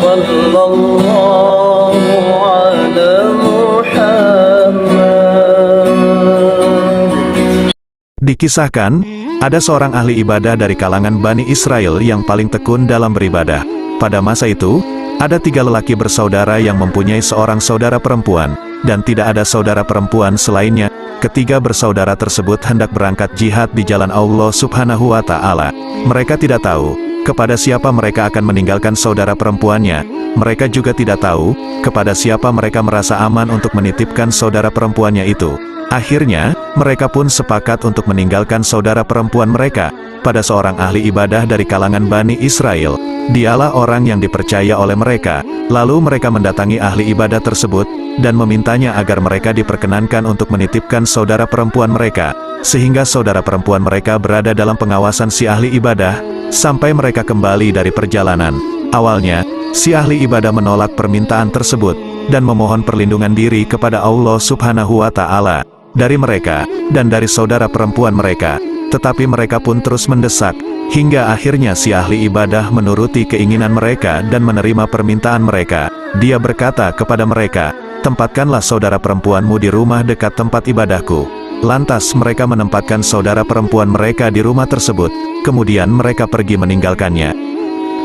Sallallahu ala Muhammad. Dikisahkan, ada seorang ahli ibadah dari kalangan Bani Israel yang paling tekun dalam beribadah. Pada masa itu, ada 3 lelaki bersaudara yang mempunyai seorang saudara perempuan, dan tidak ada saudara perempuan selainnya. Ketiga bersaudara tersebut hendak berangkat jihad di jalan Allah Subhanahu wa Ta'ala. Mereka tidak tahu kepada siapa mereka akan meninggalkan saudara perempuannya. Mereka juga tidak tahu kepada siapa mereka merasa aman untuk menitipkan saudara perempuannya itu. Akhirnya, mereka pun sepakat untuk meninggalkan saudara perempuan mereka pada seorang ahli ibadah dari kalangan Bani Israel. Dialah orang yang dipercaya oleh mereka. Lalu mereka mendatangi ahli ibadah tersebut dan memintanya agar mereka diperkenankan untuk menitipkan saudara perempuan mereka, sehingga saudara perempuan mereka berada dalam pengawasan si ahli ibadah sampai mereka kembali dari perjalanan. Awalnya, si ahli ibadah menolak permintaan tersebut dan memohon perlindungan diri kepada Allah Subhanahu wa Ta'ala dari mereka dan dari saudara perempuan mereka. Tetapi mereka pun terus mendesak, hingga akhirnya si ahli ibadah menuruti keinginan mereka dan menerima permintaan mereka. Dia berkata kepada mereka, "Tempatkanlah saudara perempuanmu di rumah dekat tempat ibadahku." Lantas mereka menempatkan saudara perempuan mereka di rumah tersebut, kemudian mereka pergi meninggalkannya.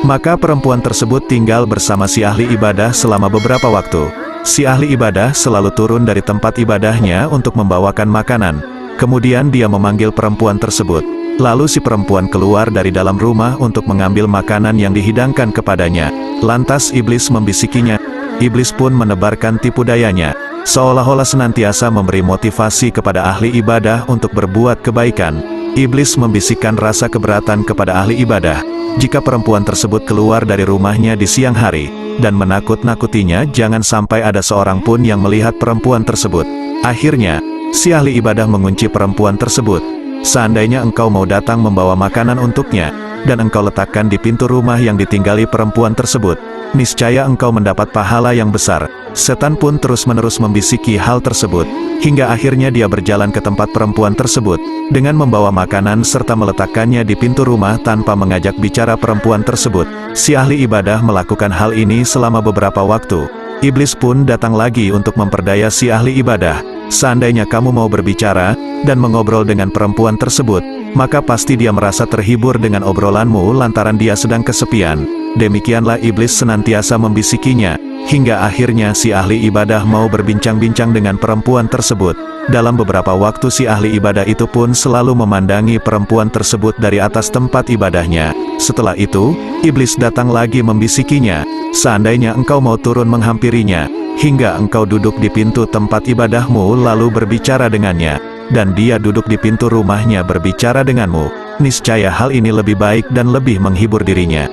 Maka perempuan tersebut tinggal bersama si ahli ibadah selama beberapa waktu. Si ahli ibadah selalu turun dari tempat ibadahnya untuk membawakan makanan. Kemudian dia memanggil perempuan tersebut. Lalu si perempuan keluar dari dalam rumah untuk mengambil makanan yang dihidangkan kepadanya. Lantas iblis membisikinya. Iblis pun menebarkan tipu dayanya, seolah-olah senantiasa memberi motivasi kepada ahli ibadah untuk berbuat kebaikan. Iblis membisikkan rasa keberatan kepada ahli ibadah jika perempuan tersebut keluar dari rumahnya di siang hari, dan menakut-nakutinya jangan sampai ada seorang pun yang melihat perempuan tersebut. Akhirnya, si ahli ibadah mengunci perempuan tersebut. "Seandainya engkau mau datang membawa makanan untuknya, dan engkau letakkan di pintu rumah yang ditinggali perempuan tersebut, niscaya engkau mendapat pahala yang besar." Setan pun terus-menerus membisiki hal tersebut, hingga akhirnya dia berjalan ke tempat perempuan tersebut, dengan membawa makanan serta meletakkannya di pintu rumah tanpa mengajak bicara perempuan tersebut. Si ahli ibadah melakukan hal ini selama beberapa waktu. Iblis pun datang lagi untuk memperdaya si ahli ibadah. "Seandainya kamu mau berbicara dan mengobrol dengan perempuan tersebut, maka pasti dia merasa terhibur dengan obrolanmu lantaran dia sedang kesepian." Demikianlah iblis senantiasa membisikinya, hingga akhirnya si ahli ibadah mau berbincang-bincang dengan perempuan tersebut. Dalam beberapa waktu si ahli ibadah itu pun selalu memandangi perempuan tersebut dari atas tempat ibadahnya. Setelah itu, iblis datang lagi membisikinya, "Seandainya engkau mau turun menghampirinya, hingga engkau duduk di pintu tempat ibadahmu lalu berbicara dengannya, dan dia duduk di pintu rumahnya berbicara denganmu, niscaya hal ini lebih baik dan lebih menghibur dirinya."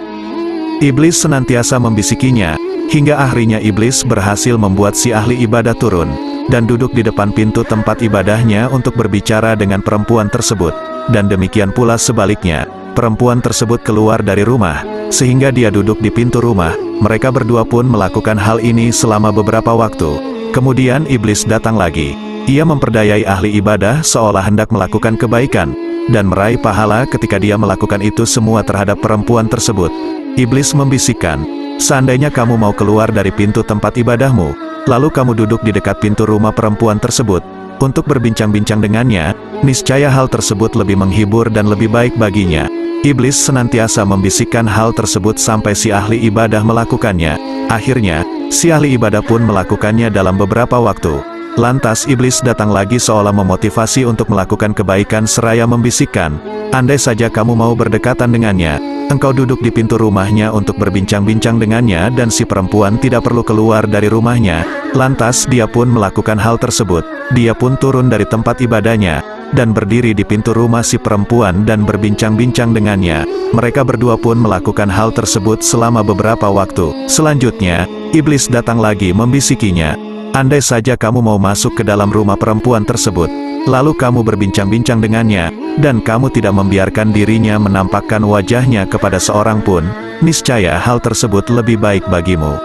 Iblis senantiasa membisikinya, hingga akhirnya iblis berhasil membuat si ahli ibadah turun, dan duduk di depan pintu tempat ibadahnya untuk berbicara dengan perempuan tersebut. Dan demikian pula sebaliknya, perempuan tersebut keluar dari rumah, sehingga dia duduk di pintu rumah. Mereka berdua pun melakukan hal ini selama beberapa waktu. Kemudian iblis datang lagi. Ia memperdayai ahli ibadah seolah hendak melakukan kebaikan, dan meraih pahala ketika dia melakukan itu semua terhadap perempuan tersebut. Iblis membisikkan, "Seandainya kamu mau keluar dari pintu tempat ibadahmu, lalu kamu duduk di dekat pintu rumah perempuan tersebut, untuk berbincang-bincang dengannya, niscaya hal tersebut lebih menghibur dan lebih baik baginya." Iblis senantiasa membisikkan hal tersebut sampai si ahli ibadah melakukannya. Akhirnya, si ahli ibadah pun melakukannya dalam beberapa waktu. Lantas iblis datang lagi seolah memotivasi untuk melakukan kebaikan seraya membisikkan, "Andai saja kamu mau berdekatan dengannya, engkau duduk di pintu rumahnya untuk berbincang-bincang dengannya dan si perempuan tidak perlu keluar dari rumahnya." Lantas dia pun melakukan hal tersebut. Dia pun turun dari tempat ibadahnya, dan berdiri di pintu rumah si perempuan dan berbincang-bincang dengannya. Mereka berdua pun melakukan hal tersebut selama beberapa waktu. Selanjutnya, iblis datang lagi membisikinya, "Andai saja kamu mau masuk ke dalam rumah perempuan tersebut, lalu kamu berbincang-bincang dengannya, dan kamu tidak membiarkan dirinya menampakkan wajahnya kepada seorang pun, niscaya hal tersebut lebih baik bagimu."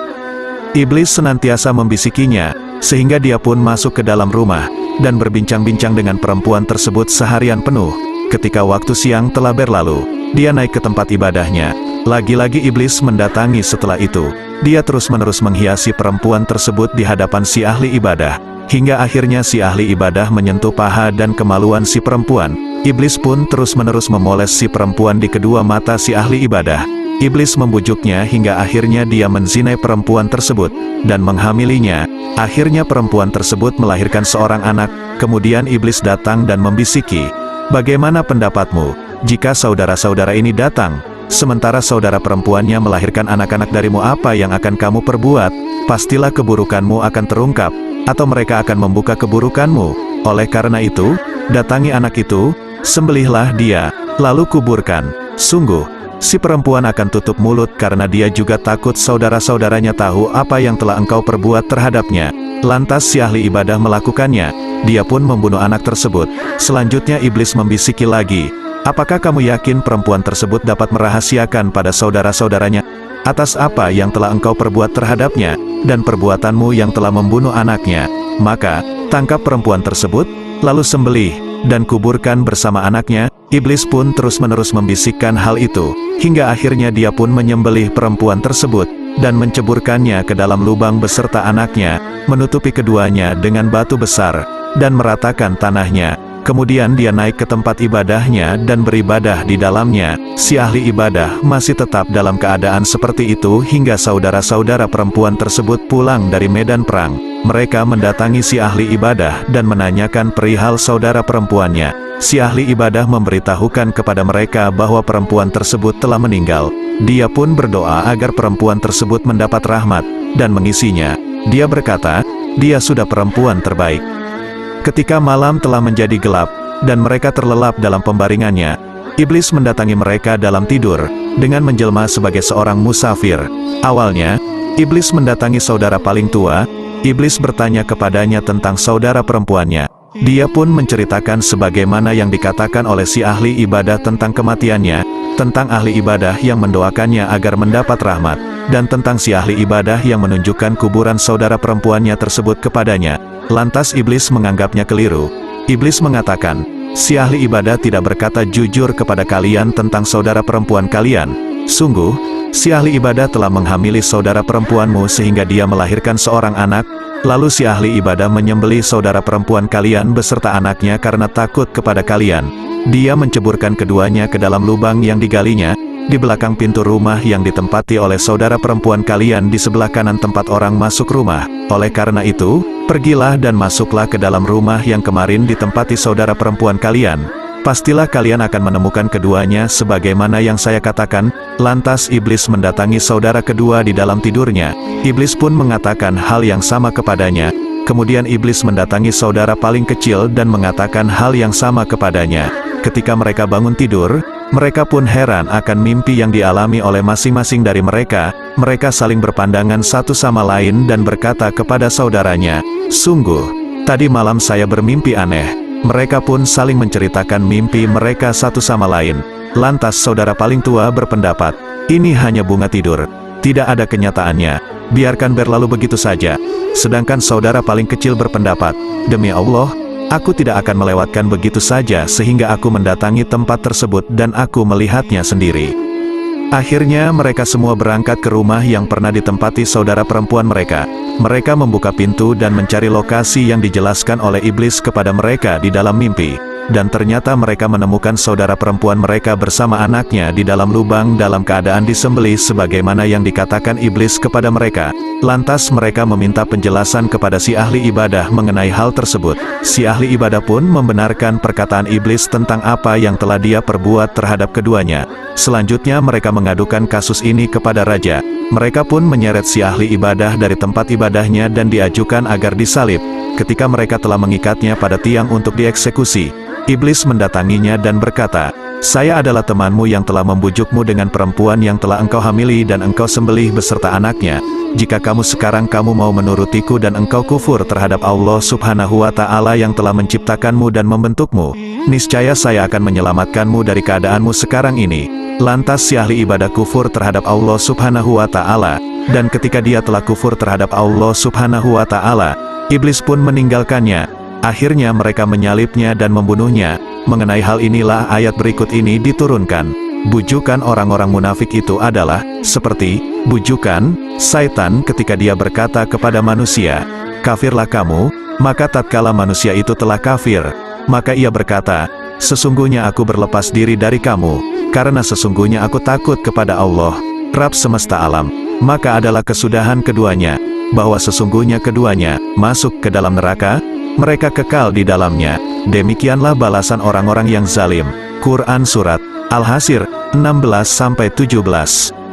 Iblis senantiasa membisikinya, sehingga dia pun masuk ke dalam rumah, dan berbincang-bincang dengan perempuan tersebut seharian penuh. Ketika waktu siang telah berlalu, dia naik ke tempat ibadahnya. Lagi-lagi iblis mendatangi setelah itu. Dia terus-menerus menghiasi perempuan tersebut di hadapan si ahli ibadah. Hingga akhirnya si ahli ibadah menyentuh paha dan kemaluan si perempuan. Iblis pun terus-menerus memoles si perempuan di kedua mata si ahli ibadah. Iblis membujuknya hingga akhirnya dia menzinai perempuan tersebut dan menghamilinya. Akhirnya perempuan tersebut melahirkan seorang anak. Kemudian iblis datang dan membisiki, "Bagaimana pendapatmu jika saudara-saudara ini datang, sementara saudara perempuannya melahirkan anak-anak darimu? Apa yang akan kamu perbuat? Pastilah keburukanmu akan terungkap, atau mereka akan membuka keburukanmu. Oleh karena itu, datangi anak itu, sembelihlah dia, lalu kuburkan. Sungguh, si perempuan akan tutup mulut karena dia juga takut saudara-saudaranya tahu apa yang telah engkau perbuat terhadapnya." Lantas si ahli ibadah melakukannya. Dia pun membunuh anak tersebut. Selanjutnya iblis membisiki lagi, "Apakah kamu yakin perempuan tersebut dapat merahasiakan pada saudara-saudaranya atas apa yang telah engkau perbuat terhadapnya, dan perbuatanmu yang telah membunuh anaknya? Maka, tangkap perempuan tersebut, lalu sembelih, dan kuburkan bersama anaknya." Iblis pun terus-menerus membisikkan hal itu, hingga akhirnya dia pun menyembelih perempuan tersebut, dan menceburkannya ke dalam lubang beserta anaknya, menutupi keduanya dengan batu besar, dan meratakan tanahnya. Kemudian dia naik ke tempat ibadahnya dan beribadah di dalamnya. Si ahli ibadah masih tetap dalam keadaan seperti itu hingga saudara-saudara perempuan tersebut pulang dari medan perang. Mereka mendatangi si ahli ibadah dan menanyakan perihal saudara perempuannya. Si ahli ibadah memberitahukan kepada mereka bahwa perempuan tersebut telah meninggal. Dia pun berdoa agar perempuan tersebut mendapat rahmat dan mengisinya. Dia berkata, "Dia sudah perempuan terbaik." Ketika malam telah menjadi gelap, dan mereka terlelap dalam pembaringannya, iblis mendatangi mereka dalam tidur, dengan menjelma sebagai seorang musafir. Awalnya, iblis mendatangi saudara paling tua. Iblis bertanya kepadanya tentang saudara perempuannya. Dia pun menceritakan sebagaimana yang dikatakan oleh si ahli ibadah tentang kematiannya, tentang ahli ibadah yang mendoakannya agar mendapat rahmat, dan tentang si ahli ibadah yang menunjukkan kuburan saudara perempuannya tersebut kepadanya. Lantas iblis menganggapnya keliru. Iblis mengatakan, "Si ahli ibadah tidak berkata jujur kepada kalian tentang saudara perempuan kalian. Sungguh, si ahli ibadah telah menghamili saudara perempuanmu sehingga dia melahirkan seorang anak. Lalu si ahli ibadah menyembelih saudara perempuan kalian beserta anaknya karena takut kepada kalian. Dia menceburkan keduanya ke dalam lubang yang digalinya, di belakang pintu rumah yang ditempati oleh saudara perempuan kalian di sebelah kanan tempat orang masuk rumah. Oleh karena itu, pergilah dan masuklah ke dalam rumah yang kemarin ditempati saudara perempuan kalian. Pastilah kalian akan menemukan keduanya sebagaimana yang saya katakan." Lantas iblis mendatangi saudara kedua di dalam tidurnya. Iblis pun mengatakan hal yang sama kepadanya. Kemudian iblis mendatangi saudara paling kecil dan mengatakan hal yang sama kepadanya. Ketika mereka bangun tidur, mereka pun heran akan mimpi yang dialami oleh masing-masing dari mereka. Mereka saling berpandangan satu sama lain dan berkata kepada saudaranya, "Sungguh, tadi malam saya bermimpi aneh." Mereka pun saling menceritakan mimpi mereka satu sama lain. Lantas saudara paling tua berpendapat, "Ini hanya bunga tidur, tidak ada kenyataannya, biarkan berlalu begitu saja." Sedangkan saudara paling kecil berpendapat, "Demi Allah, aku tidak akan melewatkan begitu saja sehingga aku mendatangi tempat tersebut dan aku melihatnya sendiri." Akhirnya mereka semua berangkat ke rumah yang pernah ditempati saudara perempuan mereka. Mereka membuka pintu dan mencari lokasi yang dijelaskan oleh iblis kepada mereka di dalam mimpi. Dan ternyata mereka menemukan saudara perempuan mereka bersama anaknya di dalam lubang dalam keadaan disembelih sebagaimana yang dikatakan iblis kepada mereka. Lantas mereka meminta penjelasan kepada si ahli ibadah mengenai hal tersebut. Si ahli ibadah pun membenarkan perkataan iblis tentang apa yang telah dia perbuat terhadap keduanya. Selanjutnya mereka mengadukan kasus ini kepada raja. Mereka pun menyeret si ahli ibadah dari tempat ibadahnya dan diajukan agar disalib. Ketika mereka telah mengikatnya pada tiang untuk dieksekusi, iblis mendatanginya dan berkata, "Saya adalah temanmu yang telah membujukmu dengan perempuan yang telah engkau hamili dan engkau sembelih beserta anaknya. Jika sekarang kamu mau menurutiku dan engkau kufur terhadap Allah Subhanahu wa Ta'ala yang telah menciptakanmu dan membentukmu, niscaya saya akan menyelamatkanmu dari keadaanmu sekarang ini." Lantas si ahli ibadah kufur terhadap Allah Subhanahu wa Ta'ala, dan ketika dia telah kufur terhadap Allah Subhanahu wa Ta'ala, iblis pun meninggalkannya. Akhirnya mereka menyalibnya dan membunuhnya. Mengenai hal inilah ayat berikut ini diturunkan. Bujukan orang-orang munafik itu adalah seperti bujukan Syaitan ketika dia berkata kepada manusia, "Kafirlah kamu," maka tatkala manusia itu telah kafir, maka ia berkata, "Sesungguhnya aku berlepas diri dari kamu, karena sesungguhnya aku takut kepada Allah, Rabb semesta alam." Maka adalah kesudahan keduanya, bahwa sesungguhnya keduanya masuk ke dalam neraka, mereka kekal di dalamnya. Demikianlah balasan orang-orang yang zalim. Quran Surat Al-Hashr 16-17.